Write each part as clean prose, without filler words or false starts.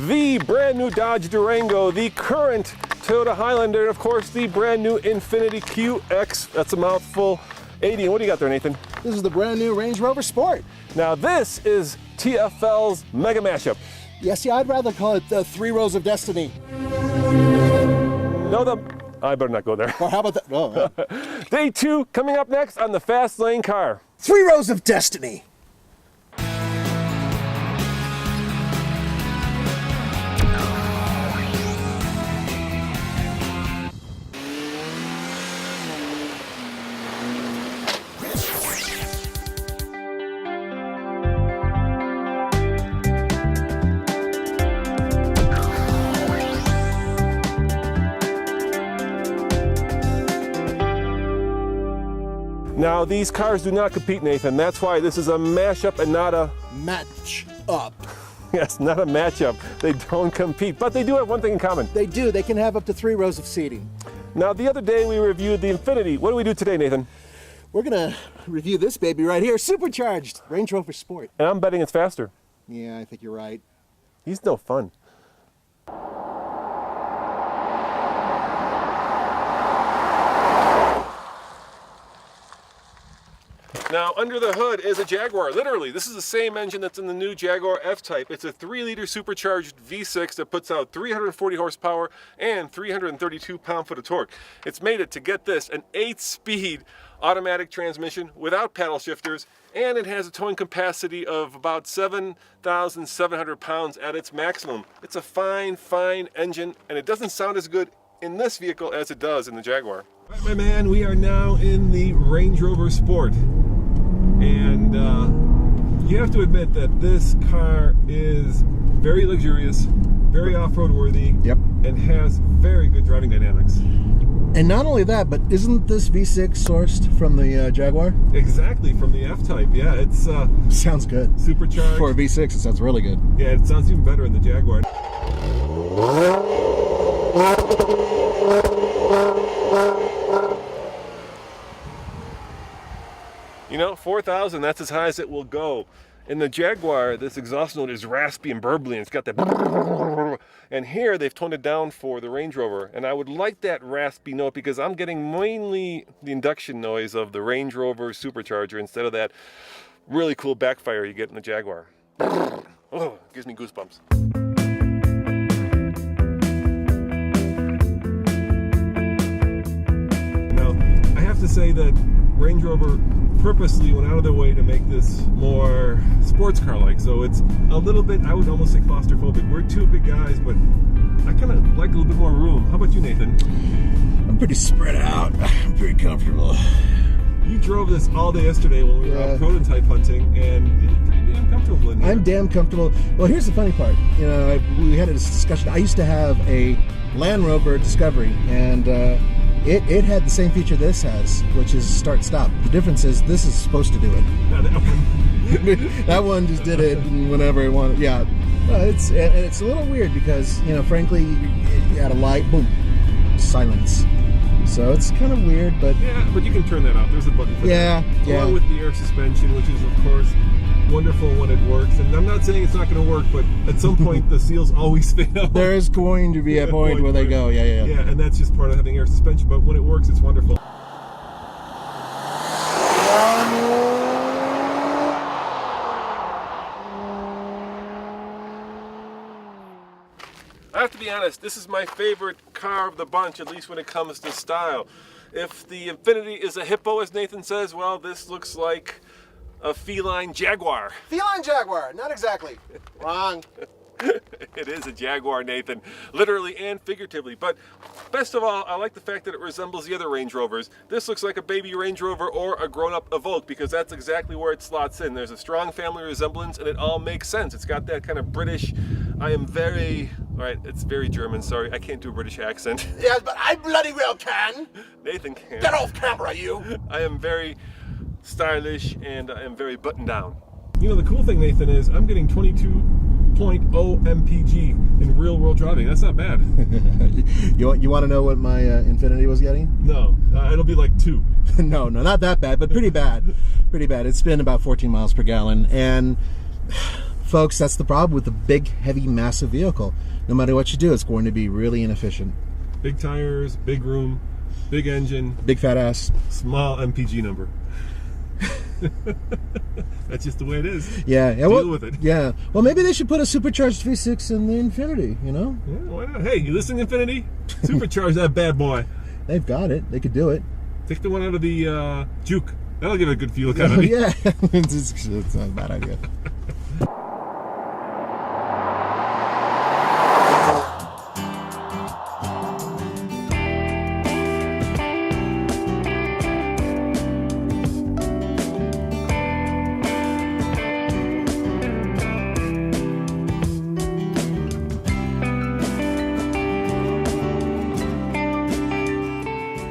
the brand new Dodge Durango, the current Toyota Highlander, and of course the brand new Infiniti QX, that's a mouthful, 80. And what do you got there, Nathan? This is the brand new Range Rover Sport. Now this is TFL's Mega Mashup. Yeah, see, I'd rather call it the 3 Rows of Destiny. No, I better not go there. Or how about that? Oh, Day 2 coming up next on the Fast Lane Car. 3 Rows of Destiny. Now these cars do not compete, Nathan. That's why this is a mashup and not a Match up. Yes, not a matchup. They don't compete, but they do have one thing in common. They do. They can have up to 3 rows of seating. Now the other day we reviewed the Infiniti. What do we do today, Nathan? We're going to review this baby right here, supercharged Range Rover Sport. And I'm betting it's faster. Yeah, I think you're right. He's no fun. Now, under the hood is a Jaguar. Literally, this is the same engine that's in the new Jaguar F-Type. It's a 3-liter supercharged V6 that puts out 340 horsepower and 332 pound-foot of torque. It's made it to get this, an 8-speed automatic transmission without paddle shifters, and it has a towing capacity of about 7,700 pounds at its maximum. It's a fine, fine engine, and it doesn't sound as good in this vehicle as it does in the Jaguar. All right, my man, we are now in the Range Rover Sport. And you have to admit that this car is very luxurious, very off-road worthy, Yep. and has very good driving dynamics. And not only that, but isn't this V6 sourced from the Jaguar? Exactly, from the F-Type. Yeah, it's Sounds good. supercharged. For a V6, it sounds really good. Yeah, it sounds even better in the Jaguar. You know, 4,000, that's as high as it will go. In the Jaguar, this exhaust note is raspy and burbly, and it's got that. And here, they've toned it down for the Range Rover. And I would like that raspy note because I'm getting mainly the induction noise of the Range Rover supercharger instead of that really cool backfire you get in the Jaguar. Oh, gives me goosebumps. Now, I have to say that Range Rover purposely went out of their way to make this more sports car-like. So it's a little bit, I would almost say claustrophobic. We're 2 big guys, but I kind of like a little bit more room. How about you, Nathan? I'm pretty spread out. I'm pretty comfortable. You drove this all day yesterday when we were out prototype hunting, and you're pretty damn comfortable in here. I'm damn comfortable. Well, here's the funny part. You know, we had a discussion. I used to have a Land Rover Discovery, and it had the same feature this has, which is start-stop. The difference is this is supposed to do it. Now, that one. That one just did it whenever it wanted. Yeah, it's a little weird because, you know, frankly, you had a light, boom, silence. So it's kind of weird, but yeah, but you can turn that off. There's a button for that. Yeah. Along with the air suspension, which is of course wonderful when it works. And I'm not saying it's not going to work, but at some point the seals always fail. There is going to be a point where they go. Yeah. Yeah, and that's just part of having air suspension. But when it works, it's wonderful. I have to be honest, this is my favorite car of the bunch, at least when it comes to style. If the Infiniti is a hippo, as Nathan says, well, this looks like a feline Jaguar. Feline Jaguar, not exactly. Wrong. It is a Jaguar, Nathan, literally and figuratively. But best of all, I like the fact that it resembles the other Range Rovers. This looks like a baby Range Rover or a grown-up Evoque because that's exactly where it slots in. There's a strong family resemblance and it all makes sense. It's got that kind of British, it's very German, sorry, I can't do a British accent. Yes, but I bloody well can. Nathan can. Get off camera, you. I am very stylish and I am very buttoned down. You know, the cool thing, Nathan, is I'm getting 22.0 mpg in real world driving. That's not bad. You want to know what my Infiniti was getting? No, it'll be like 2. No, not that bad, but pretty bad. Pretty bad. It's been about 14 miles per gallon. And folks, that's the problem with a big, heavy, massive vehicle. No matter what you do, it's going to be really inefficient. Big tires, big room, big engine, big fat ass, small MPG number. That's just the way it is. Yeah, Deal with it. Yeah. Well, maybe they should put a supercharged V6 in the Infiniti, you know? Yeah, why not? Hey, you listening, Infiniti? Supercharge that bad boy. They've got it. They could do it. Take the one out of the Juke. That'll give it a good fuel economy. Yeah. It's not a bad idea.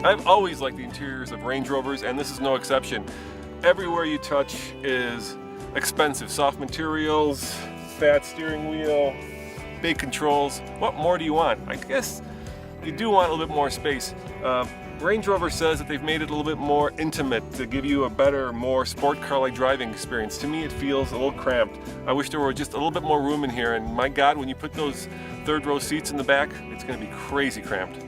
I've always liked the interiors of Range Rovers, and this is no exception. Everywhere you touch is expensive. Soft materials, fat steering wheel, big controls. What more do you want? I guess you do want a little bit more space. Range Rover says that they've made it a little bit more intimate to give you a better, more sport car-like driving experience. To me, it feels a little cramped. I wish there were just a little bit more room in here, and my God, when you put those third row seats in the back, it's going to be crazy cramped.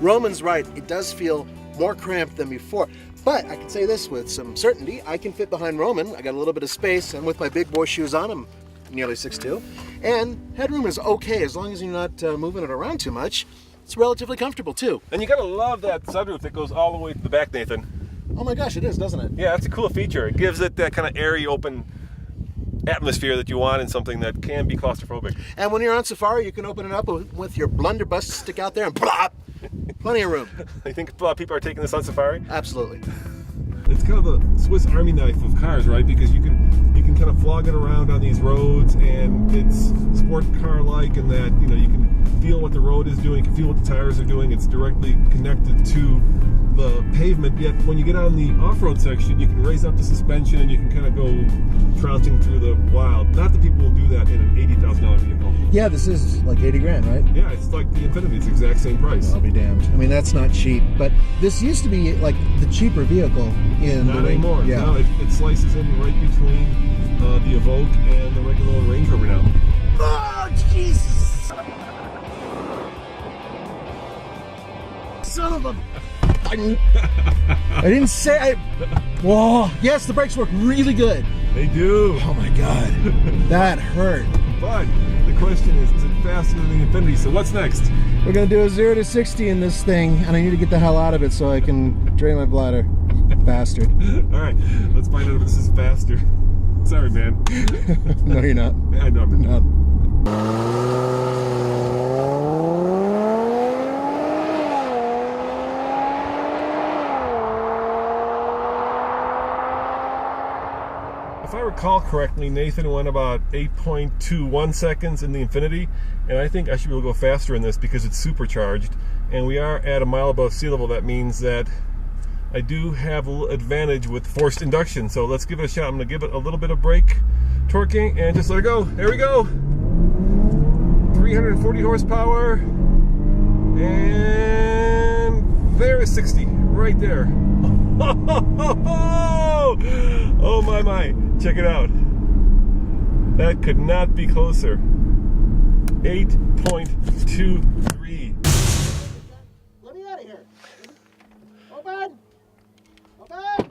Roman's right. It does feel more cramped than before. But I can say this with some certainty. I can fit behind Roman. I got a little bit of space, and with my big boy shoes on, I'm nearly 6'2". And headroom is okay as long as you're not moving it around too much. It's relatively comfortable too. And you gotta love that sunroof that goes all the way to the back, Nathan. Oh my gosh, it is, doesn't it? Yeah, that's a cool feature. It gives it that kind of airy, open atmosphere that you want in something that can be claustrophobic. And when you're on safari, you can open it up with your blunderbuss stick out there and plop. Plenty of room. I think a lot of people are taking this on safari. Absolutely. It's kind of the Swiss Army knife of cars, right? Because you can kind of flog it around on these roads, and it's sport car-like in that, you know, you can feel what the road is doing, you can feel what the tires are doing. It's directly connected to the pavement. Yet when you get on the off-road section, you can raise up the suspension and you can kind of go trouncing through the wild. Not that people will do that in an $80,000 vehicle. Yeah, this is like 80 grand, right? Yeah, it's like the Infiniti. It's the exact same price. I'll be damned. I mean, that's not cheap, but this used to be like the cheaper vevehicle in Not anymore. Yeah. Now it slices in right between the Evoque and the regular Range Rover now. Oh, Jesus! Son of a... I didn't say... Whoa! Yes, the brakes work really good. They do. Oh my God. That hurt. But the question is it faster than the Infiniti? So what's next? We're gonna do a 0 to 60 in this thing, and I need to get the hell out of it so I can drain my bladder. Bastard. All right, let's find out if this is faster. Sorry, man. No, you're not. I know I'm not. If I recall correctly, Nathan went about 8.21 seconds in the Infiniti, and I think I should be able to go faster in this because it's supercharged, and we are at a mile above sea level. That means that I do have a little advantage with forced induction, so let's give it a shot. I'm going to give it a little bit of brake torquing and just let it go. There we go. 340 horsepower, and there is 60 right there. Oh my, check it out. That could not be closer. 8.23. Let me out of here. Open! Open!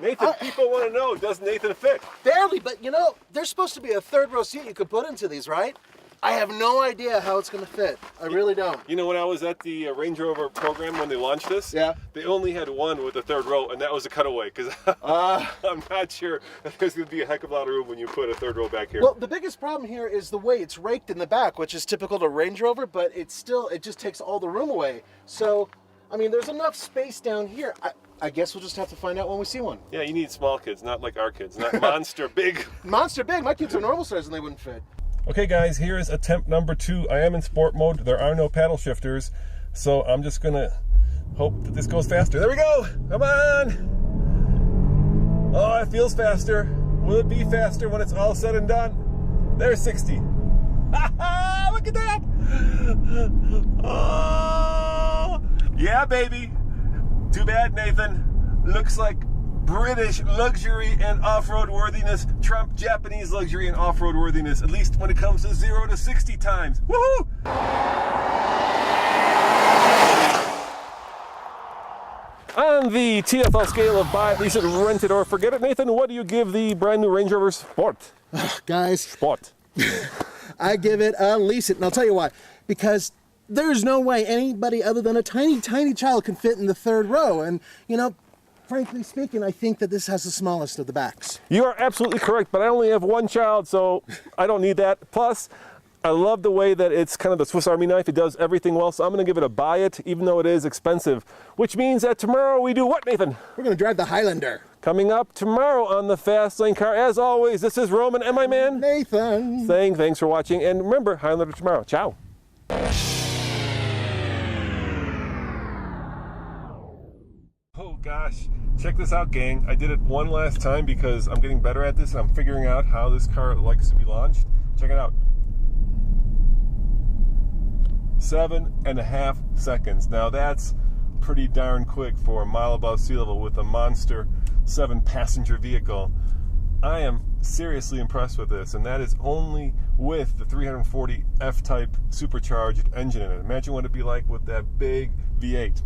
Nathan, people want to know, does Nathan fit? Barely, but you know, there's supposed to be a third row seat you could put into these, right? I have no idea how it's going to fit. I really don't. You know, when I was at the Range Rover program when they launched this, yeah, they only had one with a third row, and that was a cutaway, because I'm not sure if there's going to be a heck of a lot of room when you put a third row back here. Well, the biggest problem here is the way it's raked in the back, which is typical to Range Rover, but it just takes all the room away. So, I mean, there's enough space down here. I guess we'll just have to find out when we see one. Yeah, you need small kids, not like our kids, not monster big. Monster big? My kids are normal size and they wouldn't fit. Okay guys, here is attempt number 2. I am in sport mode. There are no paddle shifters, so I'm just gonna hope that this goes faster. There we go! Come on! Oh, it feels faster. Will it be faster when it's all said and done? There's 60. Look at that! Oh, yeah, baby. Too bad, Nathan. Looks like British luxury and off-road worthiness trump Japanese luxury and off-road worthiness, at least when it comes to 0 to 60 times. Woohoo! On the TFL scale of buy it, lease it, rent it, or forget it, Nathan, what do you give the brand new Range Rover Sport? Guys, Sport. I give it a lease it, and I'll tell you why. Because there's no way anybody other than a tiny, tiny child can fit in the third row. And, you know, frankly speaking, I think that this has the smallest of the backs. You are absolutely correct, but I only have one child, so I don't need that. Plus, I love the way that it's kind of the Swiss Army knife. It does everything well, so I'm going to give it a buy it, even though it is expensive. Which means that tomorrow we do what, Nathan? We're going to drive the Highlander. Coming up tomorrow on the Fast Lane Car. As always, this is Roman and my man Nathan. saying thanks for watching, and remember, Highlander tomorrow. Ciao. Oh gosh, check this out, gang. I did it one last time because I'm getting better at this and I'm figuring out how this car likes to be launched. Check it out. 7.5 seconds. Now that's pretty darn quick for a mile above sea level with a monster 7-passenger vehicle. I am seriously impressed with this, and that is only with the 340 F-Type supercharged engine in it. Imagine what it'd be like with that big V8.